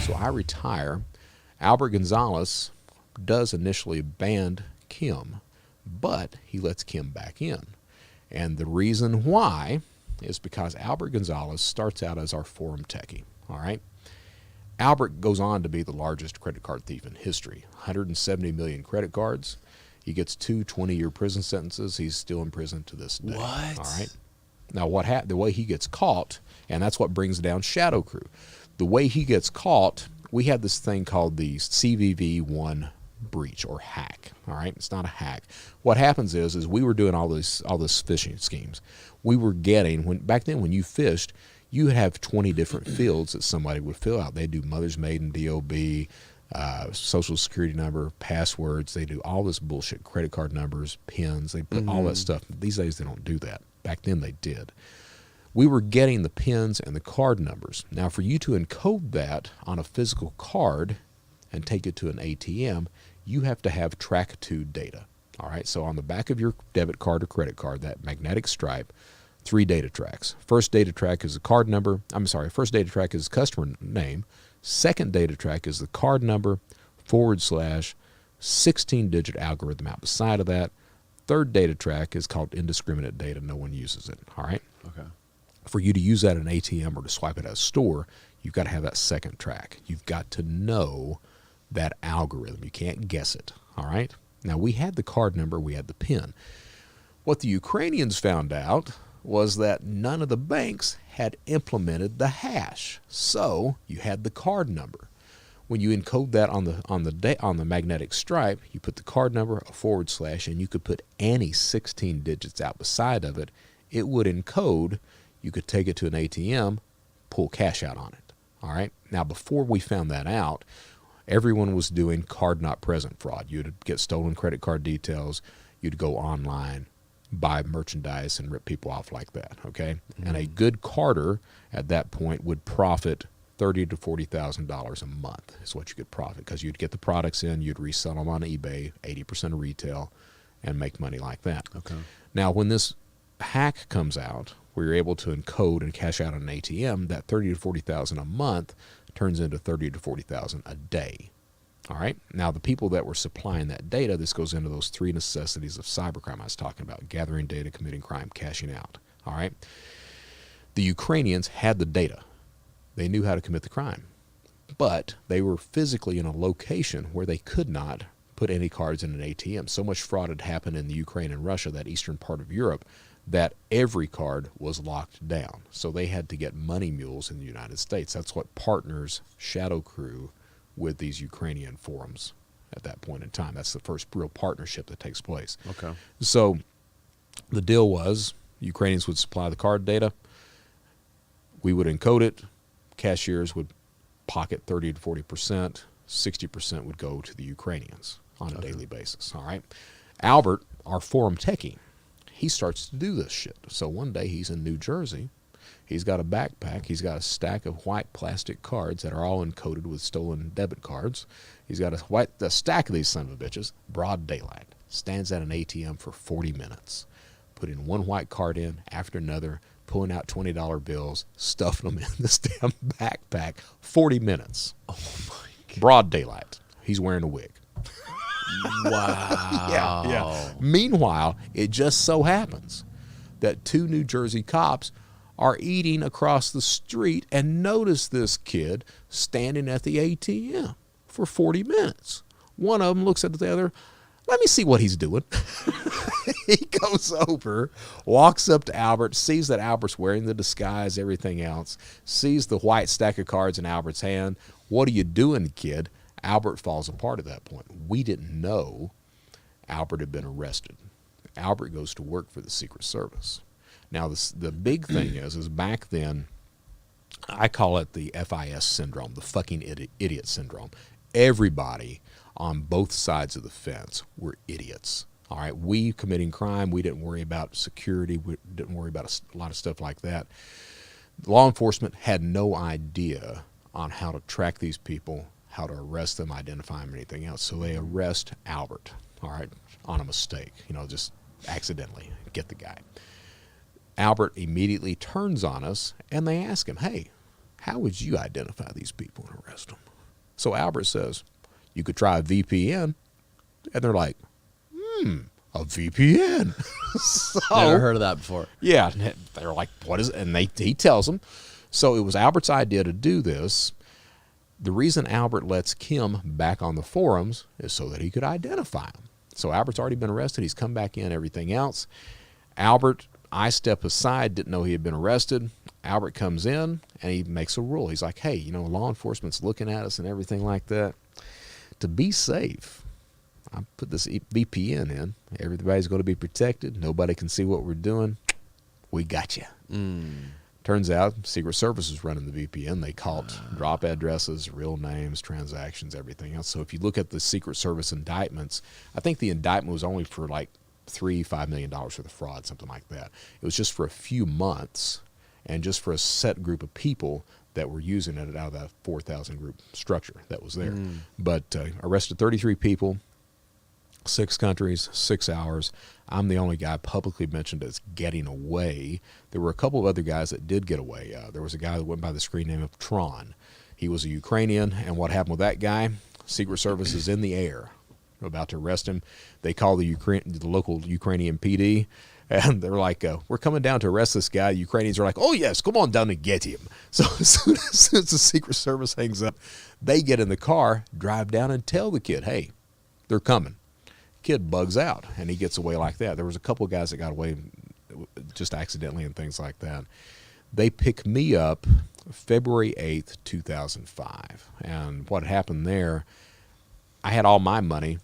So I retire. Albert Gonzalez does initially ban Kim, but he lets Kim back in. And the reason why is because Albert Gonzalez starts out as our forum techie. All right. Albert goes on to be the largest credit card thief in history. 170 million credit cards. He gets 2 20-year prison sentences. He's still in prison to this day. What? All right. Now, the way he gets caught, and that's what brings down Shadow Crew. The way he gets caught, we had this thing called the CVV1 breach or hack. All right. It's not a hack. What happens is we were doing all this phishing schemes. We were getting, back then when you fished, you would have 20 different fields that somebody would fill out. They do mother's maiden, DOB, social security number, passwords. They do all this bullshit, credit card numbers, pins. They put all that stuff. These days they don't do that. Back then they did. We were getting the pins and the card numbers. Now for you to encode that on a physical card and take it to an ATM, you have to have track to data. All right, so on the back of your debit card or credit card, that magnetic stripe, 3 data tracks. First data track is the card number. First data track is customer name. Second data track is the card number / 16-digit algorithm out the side of that. Third data track is called indiscriminate data. No one uses it. All right. Okay. For you to use that at an ATM or to swipe it at a store, you've got to have that second track. You've got to know that algorithm. You can't guess it. All right. Now we had the card number. We had the PIN. What the Ukrainians found out was that none of the banks had implemented the hash. So you had the card number. When you encode that on the magnetic stripe, you put the card number, a / and you could put any 16 digits out beside of it. It would encode. You could take it to an ATM, pull cash out on it. All right. Now, before we found that out, everyone was doing card not present fraud. You'd get stolen credit card details. You'd go online, buy merchandise, and rip people off like that. Okay. And a good carder at that point would profit $30,000 to $40,000 a month is what you could profit, because you'd get the products in, you'd resell them on eBay, 80% of retail, and make money like that. Okay. Now, when this hack comes out, where you're able to encode and cash out an ATM, that $30,000 to $40,000 a month turns into $30,000 to $40,000 a day. All right. Now, the people that were supplying that data, this goes into those 3 necessities of cybercrime I was talking about: gathering data, committing crime, cashing out. All right. The Ukrainians had the data. They knew how to commit the crime, but they were physically in a location where they could not put any cards in an ATM. So much fraud had happened in the Ukraine and Russia, that eastern part of Europe, that every card was locked down. So they had to get money mules in the United States. That's what partners Shadow Crew with these Ukrainian forums at that point in time. That's the first real partnership that takes place. Okay. So the deal was Ukrainians would supply the card data. We would encode it. Cashiers would pocket 30 to 40%. 60% would go to the Ukrainians on a daily basis. All right. Albert, our forum techie, he starts to do this shit. So one day he's in New Jersey. He's got a backpack. He's got a stack of white plastic cards that are all encoded with stolen debit cards. He's got a stack of these son of a bitches, broad daylight. Stands at an ATM for 40 minutes. Putting one white card in after another, pulling out $20 bills, stuffing them in this damn backpack. 40 minutes. Oh, my God. Broad daylight. He's wearing a wig. Wow. Yeah. Meanwhile, it just so happens that 2 New Jersey cops are eating across the street and notice this kid standing at the ATM for 40 minutes. One of them looks at the other. Let me see what he's doing. He goes over, walks up to Albert, sees that Albert's wearing the disguise, everything else, sees the white stack of cards in Albert's hand. What are you doing, kid? Albert falls apart at that point. We didn't know Albert had been arrested. Albert goes to work for the Secret Service. Now, the big thing is back then, I call it the FIS syndrome, the fucking idiot syndrome. Everybody on both sides of the fence were idiots. All right, we committing crime, we didn't worry about security, we didn't worry about a lot of stuff like that. Law enforcement had no idea on how to track these people, how to arrest them, identify them, anything else. So they arrest Albert, all right, on a mistake, just accidentally get the guy. Albert immediately turns on us, and they ask him, hey, how would you identify these people and arrest them? So Albert says, you could try a VPN. And they're like, a VPN. So, Never heard of that before. yeah, they're like, what is it? And he tells them. So it was Albert's idea to do this. The reason Albert lets Kim back on the forums is so that he could identify him. So Albert's already been arrested. He's come back in, everything else. Albert, I step aside, didn't know he had been arrested. Albert comes in, and he makes a rule. He's like, hey, law enforcement's looking at us and everything like that. To be safe, I put this VPN in. Everybody's going to be protected. Nobody can see what we're doing. We got you. Turns out Secret Service is running the VPN. They caught drop addresses, real names, transactions, everything else. So if you look at the Secret Service indictments, I think the indictment was only for like $5 million for the fraud, something like that. It was just for a few months and just for a set group of people that were using it out of that 4,000 group structure that was there. But arrested 33 people, 6 countries, 6 hours. I'm the only guy publicly mentioned as getting away. There were a couple of other guys that did get away. There was a guy that went by the screen name of Tron. He was a Ukrainian, and what happened with that guy? Secret Service is in the air, about to arrest him. They call the local Ukrainian PD, and they're like, we're coming down to arrest this guy. The Ukrainians are like, oh, yes, come on down and get him. So as soon as the Secret Service hangs up, they get in the car, drive down, and tell the kid, hey, they're coming. Kid bugs out, and he gets away like that. There was a couple of guys that got away just accidentally and things like that. They pick me up February 8th, 2005. And what happened there, I had all my money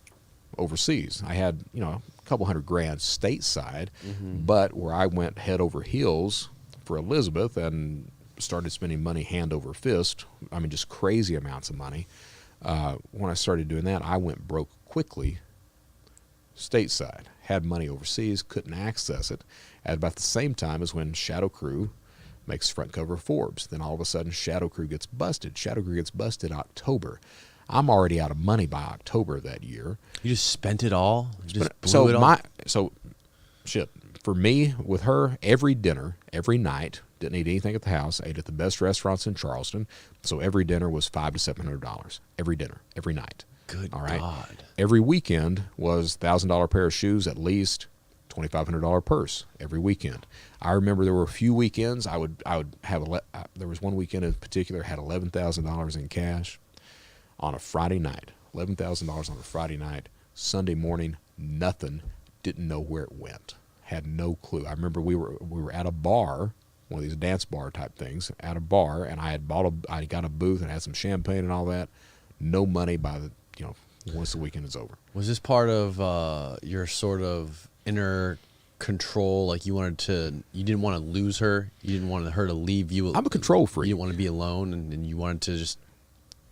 overseas. I had, a couple $100,000 stateside, but where I went head over heels for Elizabeth and started spending money hand over fist, just crazy amounts of money. When I started doing that, I went broke quickly stateside. Had money overseas, couldn't access it. At about the same time as when Shadow Crew makes front cover of Forbes. Then all of a sudden, Shadow Crew gets busted. Shadow Crew gets busted October. I'm already out of money by October of that year. You just spent it all? You just blew it all? For me, with her, every dinner, every night, didn't eat anything at the house, ate at the best restaurants in Charleston. So every dinner was $500 to $700. Every dinner, every night. Good all right? God. Every weekend was $1,000 pair of shoes, at least $2,500 purse every weekend. I remember there were a few weekends I would have there was one weekend in particular had $11,000 in cash on a Friday night. $11,000 on a Friday night. Sunday morning, nothing. Didn't know where it went. Had no clue. I remember we were at a bar, one of these dance bar type things, at a bar, and I got a booth and had some champagne and all that. No money by the once the weekend is over. Was this part of your sort of inner control? Like you didn't want to lose her. You didn't want her to leave you. I'm a control freak. You didn't want to be alone, and you wanted to just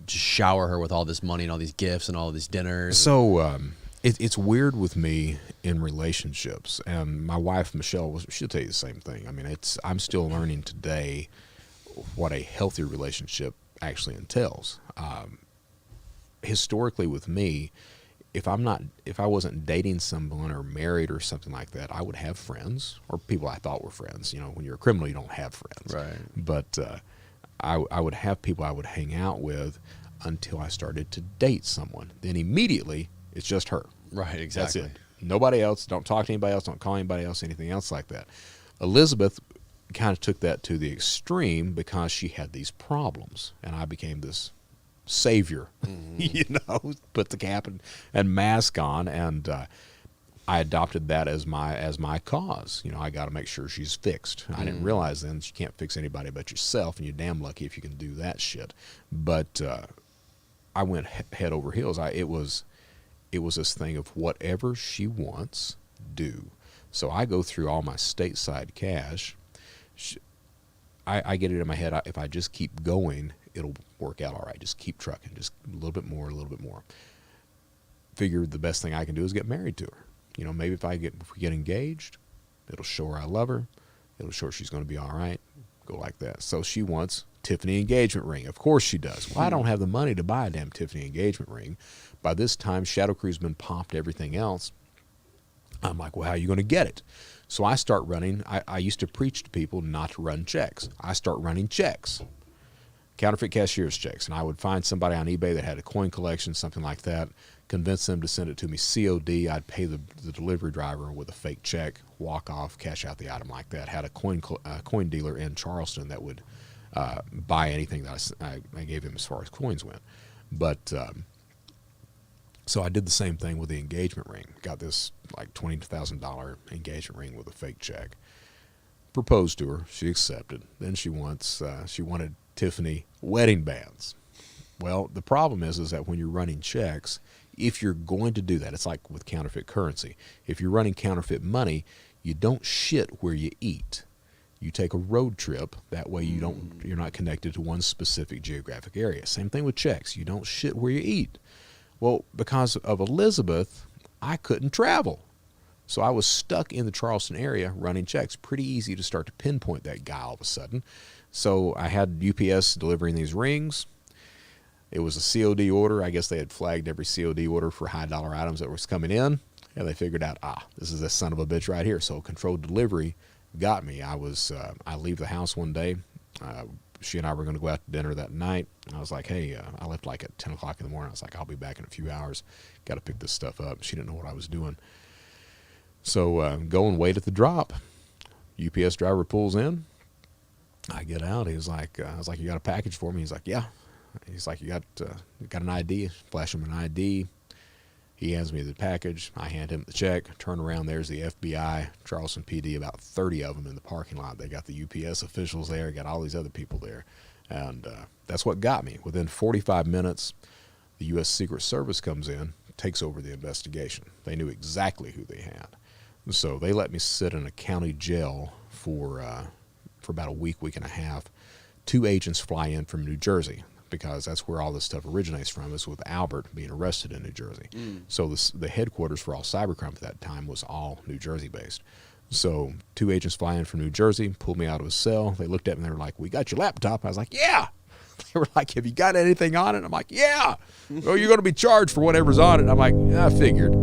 shower her with all this money and all these gifts and all these dinners. So it's weird with me in relationships, and my wife Michelle, she'll tell you the same thing. I'm still learning today what a healthy relationship actually entails. Historically with me, if I wasn't dating someone or married or something like that, I would have friends or people I thought were friends. When you're a criminal, you don't have friends. Right. But I would have people I would hang out with until I started to date someone. Then immediately, it's just her. Right, exactly. That's it. Nobody else. Don't talk to anybody else. Don't call anybody else, anything else like that. Elizabeth kind of took that to the extreme because she had these problems, and I became this savior, put the cap and mask on, and I adopted that as my cause. I got to make sure she's fixed. I didn't realize then you can't fix anybody but yourself, and you're damn lucky if you can do that shit. But I went head over heels. It was this thing of whatever she wants, do. So I go through all my stateside cash. I get it in my head. If I just keep going, it'll work out all right. Just keep trucking. Just a little bit more, a little bit more. Figured the best thing I can do is get married to her. Maybe if we get engaged, it'll show her I love her. It'll show her she's going to be all right. Go like that. So she wants Tiffany engagement ring. Of course she does. Well, I don't have the money to buy a damn Tiffany engagement ring. By this time, Shadow Crew's been popped, everything else. I'm like, well, how are you going to get it? So I start running. I used to preach to people not to run checks. I start running checks. counterfeit cashier's checks. And I would find somebody on eBay that had a coin collection, something like that, convince them to send it to me COD. I'd pay the delivery driver with a fake check, walk off, cash out the item like that. Had a coin dealer in Charleston that would buy anything that I gave him as far as coins went. But so I did the same thing with the engagement ring. Got this like $20,000 engagement ring with a fake check. Proposed to her. She accepted. Then she wanted Tiffany wedding bands. Well, the problem is that when you're running checks, if you're going to do that, it's like with counterfeit currency. If you're running counterfeit money, you don't shit where you eat. You take a road trip. That way you're not connected to one specific geographic area. Same thing with checks. You don't shit where you eat. Well, because of Elizabeth, I couldn't travel. So I was stuck in the Charleston area running checks. Pretty easy to start to pinpoint that guy all of a sudden. So I had UPS delivering these rings. It was a COD order. I guess they had flagged every COD order for high dollar items that was coming in. And they figured out, this is this son of a bitch right here. So controlled delivery got me. I leave the house one day. She and I were going to go out to dinner that night. And I was like, hey, I left like at 10 o'clock in the morning. I was like, I'll be back in a few hours. Got to pick this stuff up. She didn't know what I was doing. So go and wait at the drop. UPS driver pulls in. I get out. He was like, I was like, you got a package for me? He's like, yeah. He's like, you got an ID? Flash him an ID. He hands me the package. I hand him the check. Turn around. There's the FBI, Charleston PD, about 30 of them in the parking lot. They got the UPS officials there. Got all these other people there. And that's what got me. Within 45 minutes, the U.S. Secret Service comes in, takes over the investigation. They knew exactly who they had. So they let me sit in a county jail for about a week and a half. 2 agents fly in from New Jersey, because that's where all this stuff originates from, is with Albert being arrested in New Jersey. So the headquarters for all cybercrime at that time was all New Jersey based. So 2 agents fly in from New Jersey, pulled me out of a cell. They looked at me and they were like, we got your laptop. I was like, yeah. They were like, have you got anything on it? I'm like, yeah. Oh, you're going to be charged for whatever's on it. I'm like, I figured.